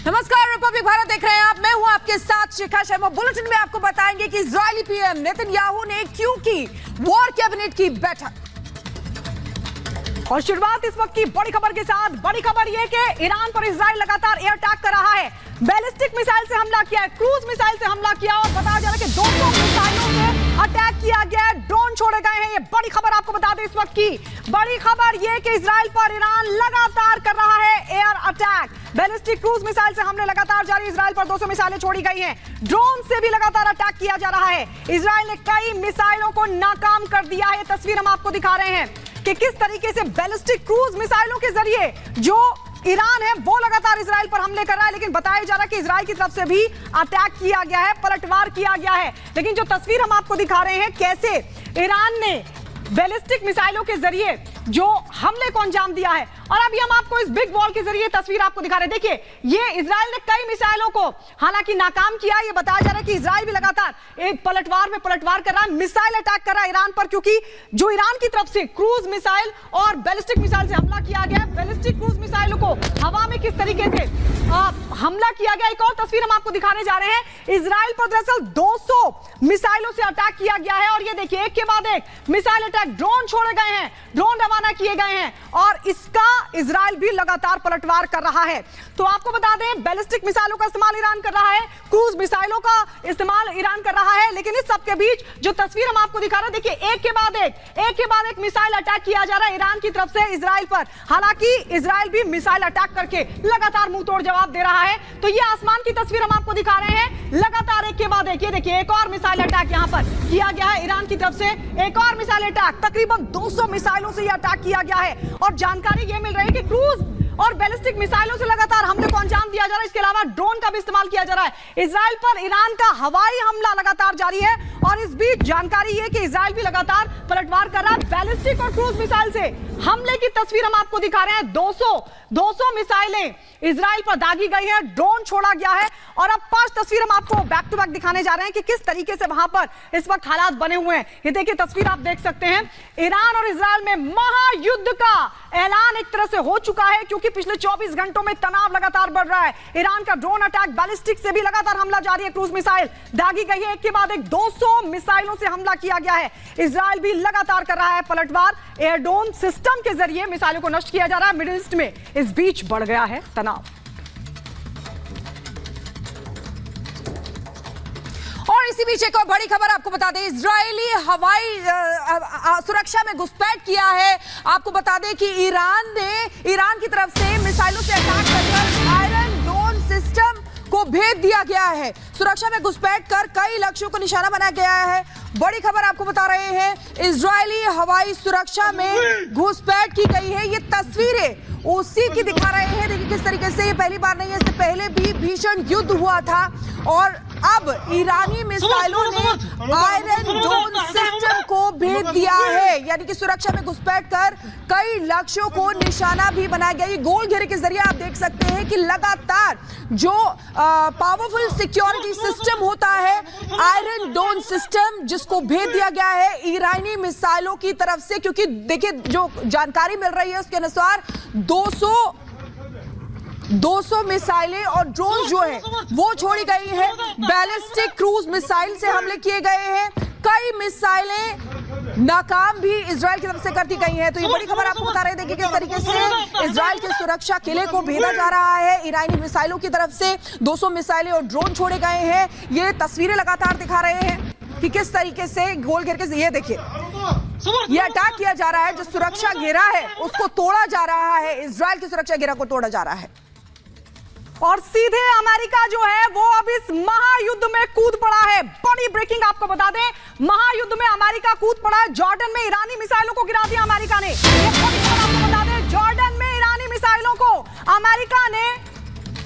नमस्कार, रिपब्लिक भारत देख रहे हैं आप। मैं हूं आपके साथ शिखा शर्मा। बुलेटिन में आपको बताएंगे कि इजरायली पीएम नेतन्याहू ने क्यों की वॉर कैबिनेट की बैठक। और शुरुआत इस वक्त की बड़ी खबर के साथ। बड़ी खबर यह कि ईरान पर इजराइल लगातार एयर अटैक कर रहा है। बैलिस्टिक मिसाइल से हमला किया है, क्रूज मिसाइल से हमला किया और बताया जा रहा है कि 200 मिसाइलों से अटैक किया गया है, ड्रोन छोड़े गए हैं। ये बड़ी खबर आपको बता दें इस वक्त की। बड़ी खबर यह कि इजराइल पर ईरान लगातार कर रहा है air attack. Ballistic cruise missile से हमले लगातार जारी। इजराइल पर 200 मिसाइलें छोड़ी गई हैं। ड्रोन से भी लगातार अटैक किया जा रहा है। इजराइल ने कई मिसाइलों को नाकाम कर दिया है। तस्वीर हम आपको दिखा रहे हैं कि किस तरीके से बैलिस्टिक क्रूज मिसाइलों के जरिए जो ईरान है वो लगातार इजराइल पर हमले कर रहा है। लेकिन बताया जा रहा है कि इजराइल की तरफ से भी अटैक किया गया है, पलटवार किया गया है। लेकिन जो तस्वीर हम आपको दिखा रहे हैं कैसे ईरान ने बैलिस्टिक मिसाइलों के जरिए जो हमले को अंजाम दिया है। और अभी हम आपको इस बिग वॉल के जरिए तस्वीर आपको दिखा रहे हैं। देखिए, ये इजराइल ने कई मिसाइलों को हालांकि नाकाम किया। ये बताया जा रहा है कि इजराइल भी लगातार एक पलटवार में पलटवार कर रहा है, मिसाइल अटैक कर रहा है ईरान पर, क्योंकि जो ईरान की तरफ से क्रूज मिसाइल और बैलिस्टिक मिसाइल से हमला किया गया है। बैलिस्टिक क्रूज मिसाइलों को हवा में किस तरीके से हमला किया गया। एक और तस्वीर हम आपको दिखाने जा रहे हैं। इजराइल पर दरअसल 200 मिसाइलों से अटैक किया गया है। और ये देखिए, एक के बाद एक मिसाइल अटैक, ड्रोन छोड़े गए हैं, ड्रोन रवाना किए गए हैं और इसका इजराइल भी लगातार पलटवार कर रहा है। तो आपको बता दें, बैलिस्टिक मिसाइलों का इस्तेमाल ईरान कर रहा है, क्रूज मिसाइलों का इस्तेमाल ईरान कर रहा है। लेकिन इस सब के बीच जो तस्वीर हम आपको दिखा रहे हैं, देखिए, एक के बाद एक मिसाइल अटैक किया जा रहा है ईरान की तरफ से इजराइल पर। हालांकि इजराइल भी मिसाइल अटैक करके लगातार मुंह तोड़ जवाब दे रहा है। तो ये आसमान की तस्वीर हम आपको दिखा रहे हैं, लगातार एक के बाद एक। ये देखिए, एक और मिसाइल अटैक यहां पर किया गया है ईरान की तरफ से। एक और मिसाइल अटैक, तकरीबन 200 मिसाइलों से यह अटैक किया गया है। और जानकारी यह मिल रही है कि क्रूज और बैलिस्टिक मिसाइलों से लगातार हमले को अंजाम दिया जा रहा है। इसके अलावा ड्रोन का भी इस्तेमाल किया जा रहा है। इजराइल पर ईरान का हवाई हमला लगातार जारी है। और इस बीच जानकारी यह कि इजराइल भी लगातार पलटवार कर रहा है। बैलिस्टिक और क्रूज मिसाइल से हमले की तस्वीर हम आपको दिखा रहे हैं। 200 मिसाइलें इजराइल पर दागी गई है, ड्रोन छोड़ा गया है। और अब 5 तस्वीर हम आपको बैक टू बैक दिखाने जा रहे हैं कि किस तरीके से वहां पर इस वक्त हालात बने हुए हैं। ये देखिए, तस्वीर आप देख सकते हैं। ईरान और इजराइल में महायुद्ध का ऐलान एक तरह से हो चुका है, क्योंकि पिछले 24 घंटों में तनाव लगातार बढ़ रहा है। ईरान का ड्रोन अटैक, बैलिस्टिक से भी लगातार हमला जारी है। क्रूज मिसाइल दागी गई है, एक के बाद एक 200 मिसाइलों से हमला किया गया है। इजराइल भी लगातार कर रहा है पलटवार। एयरडोन सिस्टम के जरिए मिसाइलों को नष्ट किया जा रहा है। मिडिल ईस्ट में इस बीच बढ़ गया है तनाव। और इसी बीच एक और बड़ी खबर आपको बता दें, इजरायली हवाई सुरक्षा में घुसपैठ किया है। आपको बता दें कि ईरान की तरफ से मिसाइलों से अटैक कर आयरन डोम सिस्टम को भेद दिया गया है। सुरक्षा में घुसपैठ कर कई लक्ष्यों को निशाना बनाया गया है। बड़ी खबर आपको बता रहे हैं, इजरायली हवाई सुरक्षा में घुसपैठ की गई है। ये तस्वीरें उसी की दिखा रहे हैं। देखिए किस तरीके से, ये पहली बार नहीं है, इससे पहले भी भीषण युद्ध हुआ था। और अब ईरानी मिसाइलों ने आयरन डोम सिस्टम को भेद दिया है, यानी कि सुरक्षा में घुसपैठ कर कई लक्ष्यों को निशाना भी बनाया गया। ये गोल घेरे के जरिए आप देख सकते हैं कि लगातार जो पावरफुल सिक्योरिटी सिस्टम होता है, आयरन डोम सिस्टम, जिसको भेद दिया गया है ईरानी मिसाइलों की तरफ से। क्योंकि देखिए, जो जानकारी मिल रही है उसके अनुसार 200 मिसाइलें और ड्रोन जो है वो छोड़ी गई है। बैलिस्टिक क्रूज मिसाइल से हमले किए गए हैं। कई मिसाइलें नाकाम भी इजराइल की तरफ से कर दी गई हैं। तो ये बड़ी खबर आपको बता रहे हैं। देखिए किस तरीके से इजराइल के सुरक्षा किले को भेदा जा रहा है। ईरानी मिसाइलों की तरफ से 200 मिसाइलें और ड्रोन छोड़े गए हैं। ये तस्वीरें लगातार दिखा रहे हैं कि किस तरीके से गोल घेर के, ये देखिए, ये अटैक किया जा रहा है। जो सुरक्षा घेरा है उसको तोड़ा जा रहा है, इजराइल की सुरक्षा घेरा को तोड़ा जा रहा है। और सीधे अमेरिका जो है वो अब इस महायुद्ध में कूद पड़ा है। बड़ी ब्रेकिंग आपको बता दें, महायुद्ध में अमेरिका कूद पड़ा है। जॉर्डन में ईरानी मिसाइलों को गिरा दिया अमेरिका ने। आपको बता दें, जॉर्डन में ईरानी मिसाइलों को अमेरिका ने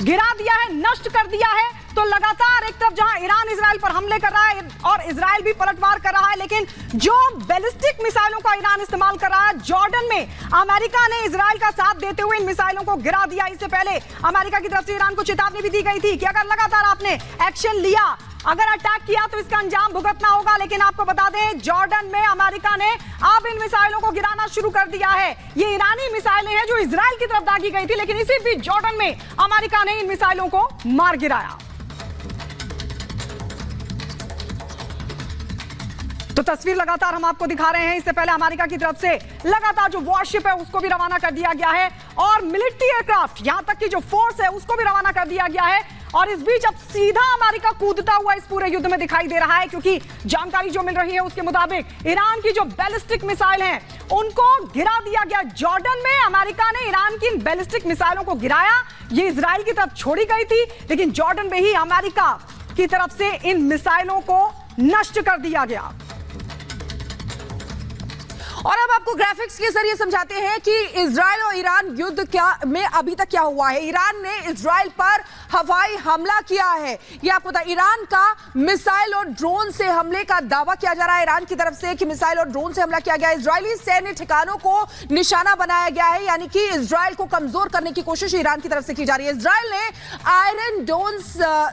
गिरा दिया है, नष्ट कर दिया है। तो लगातार एक तरफ जहां ईरान इजराइल पर हमले कर रहा है और इजराइल भी पलटवार कर रहा है, लेकिन जो बैलिस्टिक मिसाइलों का ईरान इस्तेमाल कर रहा है, जॉर्डन में अमेरिका ने इजराइल का साथ देते हुए इन मिसाइलों को गिरा दिया। इससे पहले अमेरिका की तरफ से ईरान को चेतावनी भी दी गई थी कि अगर लगातार आपने एक्शन लिया अगर अटैक किया तो इसका अंजाम भुगतना होगा। लेकिन आपको बता दें, जॉर्डन में अमेरिका ने अब इन मिसाइलों को गिराना शुरू कर दिया है। ये ईरानी मिसाइलें हैं जो इजराइल की तरफ दागी गई थी, लेकिन इसी बीच जॉर्डन में अमेरिका ने इन मिसाइलों को मार गिराया। तो तस्वीर लगातार हम आपको दिखा रहे हैं। इससे पहले अमेरिका की तरफ से लगातार जो वॉरशिप है उसको भी रवाना कर दिया गया है, और मिलिट्री एयरक्राफ्ट, यहां तक कि जो फोर्स है उसको भी रवाना कर दिया गया है। और इस बीच अब सीधा अमेरिका कूदता हुआ इस पूरे युद्ध में दिखाई दे रहा है, क्योंकि जानकारी जो मिल रही है उसके मुताबिक ईरान की जो बैलिस्टिक मिसाइल हैं उनको गिरा दिया गया। जॉर्डन में अमेरिका ने ईरान की इन बैलिस्टिक मिसाइलों को गिराया। ये इजराइल की तरफ छोड़ी गई थी, लेकिन जॉर्डन में ही अमेरिका की तरफ से इन मिसाइलों को नष्ट कर दिया गया। और अब आपको ग्राफिक्स के जरिए समझाते हैं कि इजराइल और ईरान युद्ध में अभी तक क्या हुआ है। ईरान ने इजराइल पर हवाई हमला किया है। ये आपको पता, ईरान का मिसाइल और ड्रोन से हमले का दावा किया जा रहा है ईरान की तरफ से कि मिसाइल और ड्रोन से हमला किया गया। इजरायली सैन्य ठिकानों को निशाना बनाया गया है, यानी कि इजराइल को कमजोर करने की कोशिश ईरान की तरफ से की जा रही है। इजराइल ने आयरन डोम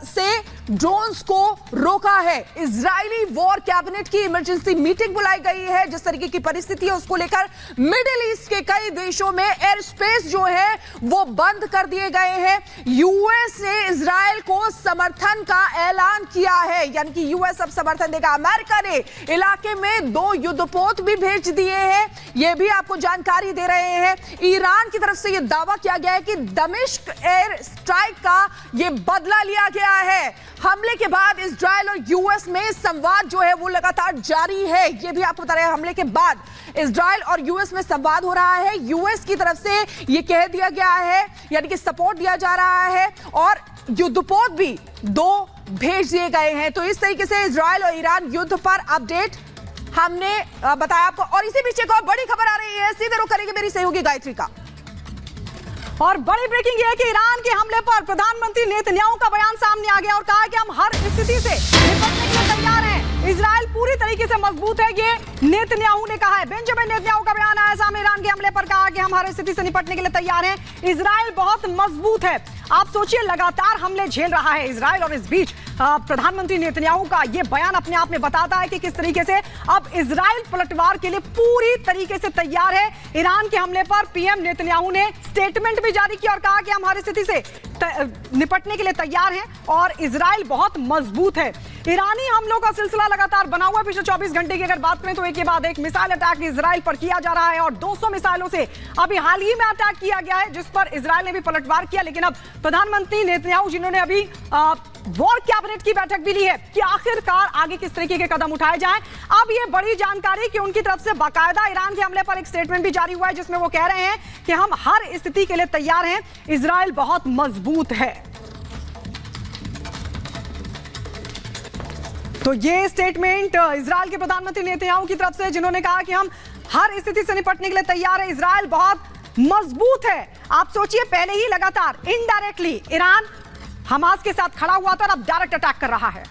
से ड्रोन्स को रोका है। इजरायली वॉर कैबिनेट की इमरजेंसी मीटिंग बुलाई गई है। जिस तरीके की परिस्थिति है उसको लेकर मिडिल ईस्ट के कई देशों में एयर स्पेस जो है वो बंद कर दिए गए हैं। यूएस ने इजराइल को समर्थन का ऐलान किया है, यानी कि यूएस अब समर्थन देगा। अमेरिका ने इलाके में 2 युद्धपोत भी भेज दिए हैं, ये भी आपको जानकारी दे रहे हैं। ईरान की तरफ से यह दावा किया गया है कि दमिश्क एयर स्ट्राइक का यह बदला लिया गया है। हमले के बाद इजराइल और यूएस में संवाद जो है वो लगातार जारी है। यह भी आपको बता रहे हैं, हमले के बाद इजराइल और यूएस में संवाद हो रहा है। यूएस की तरफ से यह कह दिया गया है, यानी कि सपोर्ट दिया जा रहा है, और युद्धपोत भी 2 भेज दिए गए हैं। तो इस तरीके से इजराइल और ईरान युद्ध पर अपडेट हमने बताया आपको। और इसी बीच एक और बड़ी खबर आ रही है, सीधे रुख करेंगे मेरी सहयोगी गायत्री का। और बड़ी ब्रेकिंग ये है कि ईरान के हमले पर प्रधानमंत्री नेतन्याहू का बयान सामने आ गया और कहा कि हम हर स्थिति से निपटने के लिए तैयार हैं। इजराइल पूरी तरीके से मजबूत है, ये नेतन्याहू ने कहा है। बेंजामिन नेतन्याहू का बयान आया सामने ईरान के हमले पर, कहा कि हम हर स्थिति से निपटने के लिए तैयार हैं। इजराइल बहुत मजबूत है। आप सोचिए, लगातार हमले झेल रहा है इजराइल, और इस बीच प्रधानमंत्री नेतन्याहू का यह बयान अपने आप में बताता है कि किस तरीके से अब इजराइल पलटवार के लिए पूरी तरीके से तैयार है। ईरान के हमले पर पीएम नेतन्याहू ने स्टेटमेंट भी जारी किया और कहा कि हम हर स्थिति से निपटने के लिए तैयार हैं और इजराइल बहुत मजबूत है। ईरानी हमलों का सिलसिला लगातार बना हुआ है। पिछले 24 घंटे की अगर बात करें तो एक के बाद एक मिसाइल अटैक इजराइल पर किया जा रहा है, और 200 मिसाइलों से अभी हाल ही में अटैक किया गया है, जिस पर इजराइल ने भी पलटवार किया। लेकिन अब प्रधानमंत्री नेतन्याहू, जिन्होंने अभी वॉर कैबिनेट की बैठक भी ली है कि आखिरकार आगे किस तरीके के कदम उठाए जाएं, अब ये बड़ी जानकारी कि उनकी तरफ से बाकायदा ईरान के हमले पर एक स्टेटमेंट भी जारी हुआ है, जिसमें वो कह रहे हैं कि हम हर स्थिति के लिए तैयार हैं, इजराइल बहुत मजबूत है। तो ये स्टेटमेंट इजराइल के प्रधानमंत्री नेतन्याहू की तरफ से, जिन्होंने कहा कि हम हर स्थिति से निपटने के लिए तैयार है, इजराइल बहुत मजबूत है। आप सोचिए, पहले ही लगातार इनडायरेक्टली ईरान हमास के साथ खड़ा हुआ था और अब डायरेक्ट अटैक कर रहा है।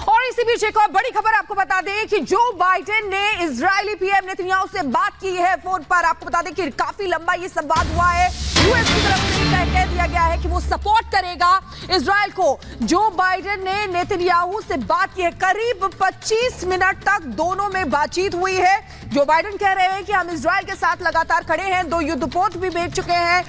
और इसी बीच एक और बड़ी खबर आपको बता दें कि जो बाइडेन ने इजरायली पीएम नेतन्याहू से बात की है फोन पर। आपको बता दें कि काफी लंबा ये संवाद हुआ है। यूएस की तरफ से कह दिया गया है कि वो सपोर्ट करेगा इजराइल को। जो बाइडेन ने नेतन्याहू से बात की है, करीब 25 मिनट तक दोनों में बातचीत हुई है। जो बाइडेन कह रहे हैं कि हम इजराइल के साथ लगातार खड़े हैं, 2 युद्धपोत भी भेज चुके हैं।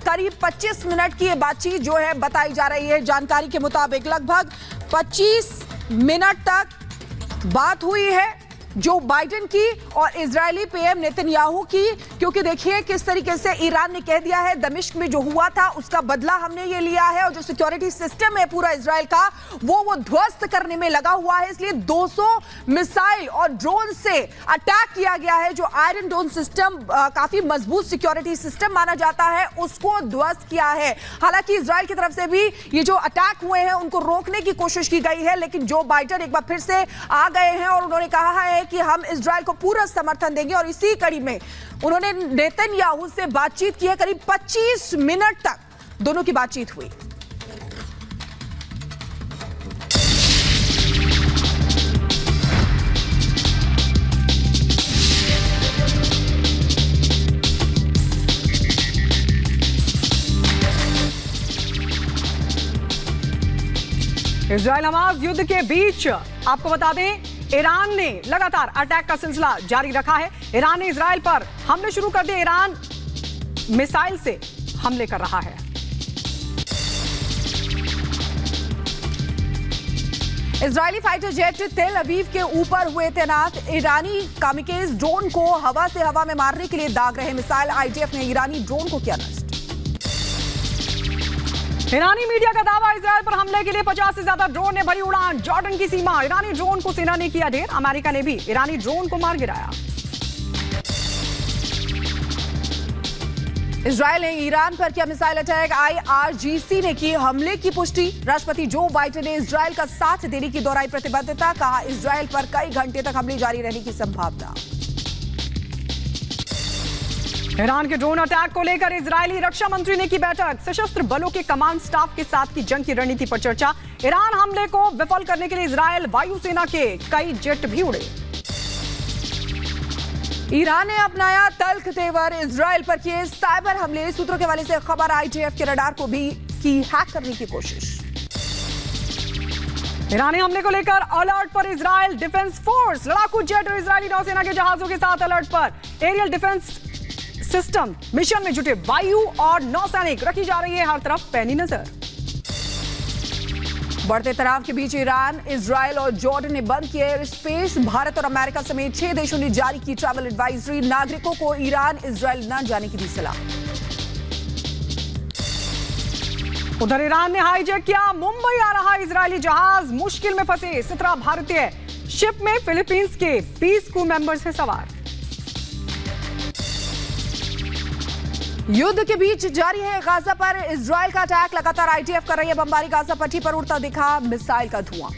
करीब 25 मिनट की ये बातचीत जो है बताई जा रही है। जानकारी के मुताबिक लगभग 25 मिनट तक बात हुई है जो बाइडेन की और इजरायली पीएम नेतन्याहू की, क्योंकि देखिए किस तरीके से ईरान ने कह दिया है दमिश्क में जो हुआ था उसका बदला हमने ये लिया है, और जो सिक्योरिटी सिस्टम है पूरा इजराइल का वो ध्वस्त करने में लगा हुआ है। इसलिए 200 मिसाइल और ड्रोन से अटैक किया गया है। जो आयरन डोम सिस्टम काफी मजबूत सिक्योरिटी सिस्टम माना जाता है, उसको ध्वस्त किया है। हालांकि इजराइल की तरफ से भी ये जो अटैक हुए हैं उनको रोकने की कोशिश की गई है, लेकिन जो बाइडेन एक बार फिर से आ गए हैं और उन्होंने कहा है कि हम इजराइल को पूरा समर्थन देंगे। और इसी कड़ी में उन्होंने नेतन्याहू से बातचीत की है। करीब 25 मिनट तक दोनों की बातचीत हुई। इजराइल हमास युद्ध के बीच आपको बता दें, ईरान ने लगातार अटैक का सिलसिला जारी रखा है। ईरान ने इजराइल पर हमले शुरू कर दिए। ईरान मिसाइल से हमले कर रहा है। इजरायली फाइटर जेट तेल अवीव के ऊपर हुए तैनात। ईरानी कामिकेज ड्रोन को हवा से हवा में मारने के लिए दाग रहे मिसाइल। आईडीएफ ने ईरानी ड्रोन को किया नष्ट। ईरानी मीडिया का दावा, इजराइल पर हमले के लिए 50 से ज्यादा ड्रोन ने भरी उड़ान। जॉर्डन की सीमा, ईरानी ड्रोन को सेना ने किया ढेर। अमेरिका ने भी ईरानी ड्रोन को मार गिराया। इजराइल ने ईरान पर किया मिसाइल अटैक। आईआरजीसी ने की हमले की पुष्टि। राष्ट्रपति जो बाइडेन ने इजराइल का साथ देने की दोहराई प्रतिबद्धता। कहा इजराइल पर कई घंटे तक हमले जारी रहने की संभावना। ईरान के ड्रोन अटैक को लेकर इजरायली रक्षा मंत्री ने की बैठक। सशस्त्र बलों के कमांड स्टाफ के साथ की जंग की रणनीति पर चर्चा। ईरान हमले को विफल करने के लिए इजरायल वायुसेना के कई जेट भी उड़े। ईरान ने अपनाया तल्ख तेवर। इजराइल पर किए साइबर हमले। सूत्रों के हवाले से खबर, आईडीएफ के रडार को भी की हैक करने की कोशिश। ईरानी हमले को लेकर अलर्ट पर इजरायल डिफेंस फोर्स। लड़ाकू जेट और इजरायली नौसेना के जहाजों के साथ अलर्ट पर। एरियल डिफेंस सिस्टम मिशन में जुटे वायु और नौसैनिक। रखी जा रही है हर तरफ पैनी नजर। बढ़ते तनाव के बीच ईरान, इजराइल और जॉर्डन ने बंद किए एयर स्पेस। भारत और अमेरिका समेत 6 देशों ने जारी की ट्रैवल एडवाइजरी। नागरिकों को ईरान, इजराइल न जाने की दी सलाह। उधर ईरान ने हाईजैक किया मुंबई आ रहा इजरायली जहाज। मुश्किल में फंसे 17 भारतीय। शिप में फिलीपींस के 20 क्रू मेंबर्स हैं सवार। युद्ध के बीच जारी है गाजा पर इजराइल का अटैक। लगातार आईडीएफ कर रही है बमबारी। गाजा पट्टी पर उड़ता दिखा मिसाइल का धुआं।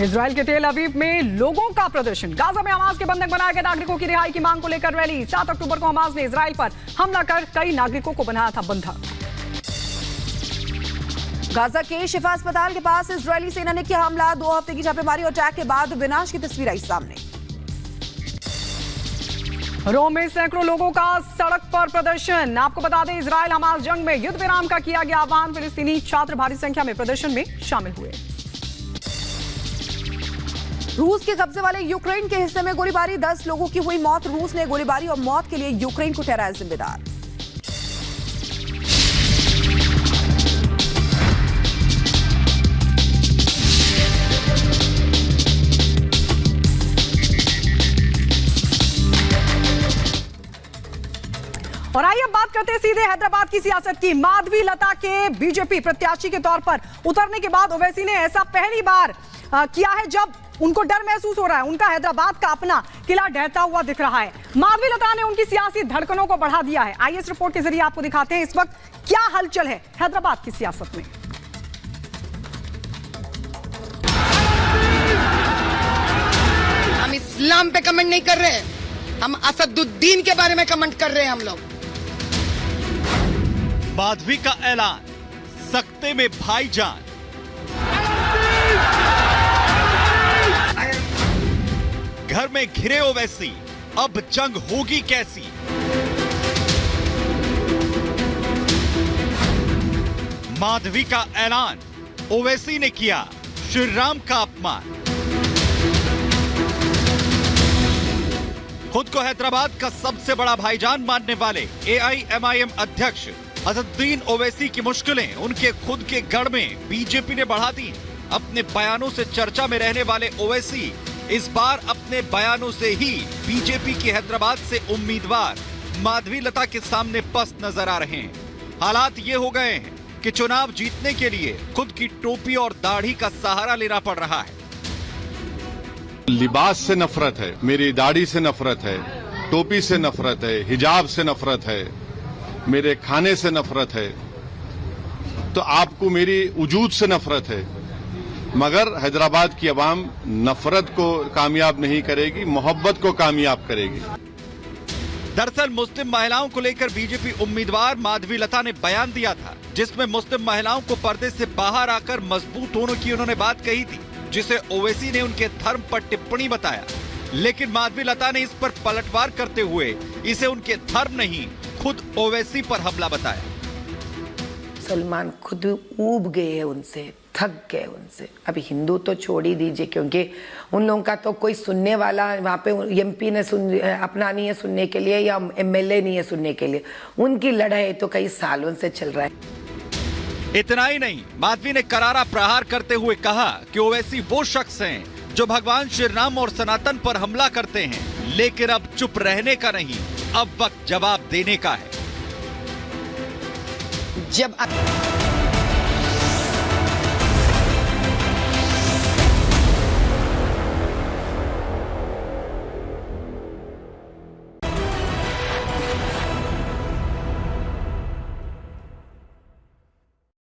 इजराइल के तेल अवीव में लोगों का प्रदर्शन। गाजा में हमास के बंधक बनाए गए नागरिकों की रिहाई की मांग को लेकर रैली। 7 अक्टूबर को हमास ने इजराइल पर हमला कर कई नागरिकों को बनाया था बंधक। गाजा के शिफा अस्पताल के पास इजरायली सेना ने किया हमला। 2 हफ्ते की छापेमारी और अटैक के बाद विनाश की तस्वीर आई सामने। रोम में सैकड़ों लोगों का सड़क पर प्रदर्शन। आपको बता दें, इजराइल हमास जंग में युद्ध विराम का किया गया आह्वान। फिलिस्तीनी छात्र भारी संख्या में प्रदर्शन में शामिल हुए। रूस के कब्जे वाले यूक्रेन के हिस्से में गोलीबारी। 10 लोगों की हुई मौत। रूस ने गोलीबारी और मौत के लिए यूक्रेन को ठहराया जिम्मेदार। और आइए अब बात करते हैं सीधे हैदराबाद की सियासत की। माधवी लता के बीजेपी प्रत्याशी के तौर पर उतरने के बाद ओवैसी ने ऐसा पहली बार किया है जब उनको डर महसूस हो रहा है। उनका हैदराबाद का अपना किला ढहता हुआ दिख रहा है। माधवी लता ने उनकी सियासी धड़कनों को बढ़ा दिया है। आइए इस रिपोर्ट के जरिए आपको दिखाते हैं इस वक्त क्या हलचल है हैदराबाद की सियासत में। हम इस्लाम पे कमेंट नहीं कर रहे हैं, हम असदुद्दीन के बारे में कमेंट कर रहे हैं हम लोग। माधवी का ऐलान, सकते में भाईजान। घर में घिरे ओवैसी, अब जंग होगी कैसी। माधवी का ऐलान, ओवैसी ने किया श्री राम का अपमान। खुद को हैदराबाद का सबसे बड़ा भाईजान मानने वाले एआईएमआईएम अध्यक्ष असदुद्दीन ओवैसी की मुश्किलें उनके खुद के गढ़ में बीजेपी ने बढ़ा दी। अपने बयानों से चर्चा में रहने वाले ओवैसी इस बार अपने बयानों से ही बीजेपी की हैदराबाद से उम्मीदवार माधवी लता के सामने पस्त नजर आ रहे हैं। हालात ये हो गए हैं कि चुनाव जीतने के लिए खुद की टोपी और दाढ़ी का सहारा लेना पड़ रहा है। लिबास से नफरत है, मेरी दाढ़ी से नफरत है, टोपी से नफरत है, हिजाब से नफरत है, मेरे खाने से नफरत है, तो आपको मेरी वजूद से नफरत है। मगर हैदराबाद की आवाम नफरत को कामयाब नहीं करेगी, मोहब्बत को कामयाब करेगी। दरअसल मुस्लिम महिलाओं को लेकर बीजेपी उम्मीदवार माधवी लता ने बयान दिया था, जिसमें मुस्लिम महिलाओं को पर्दे से बाहर आकर मजबूत होने की उन्होंने बात कही थी, जिसे ओवैसी ने उनके धर्म पर टिप्पणी बताया। लेकिन माधवी लता ने इस पर पलटवार करते हुए इसे उनके धर्म नहीं खुद ओवैसी पर हमला बताया। मुसलमान खुद ऊब गए हैं उनसे, थक गए उनसे। अभी हिंदू तो छोड़ ही दीजिए, क्योंकि उन लोगों का तो कोई सुनने वाला वहाँ पे एमपी ने अपना नहीं है सुनने के लिए, या एमएलए नहीं है सुनने के लिए। उनकी लड़ाई तो कई सालों से चल रहा है। इतना ही नहीं, माधवी ने करारा प्रहार करते हुए कहा कि ओवैसी वो शख्स हैं जो भगवान श्री राम और सनातन पर हमला करते हैं, लेकिन अब चुप रहने का नहीं, अब वक्त जवाब देने का है। जब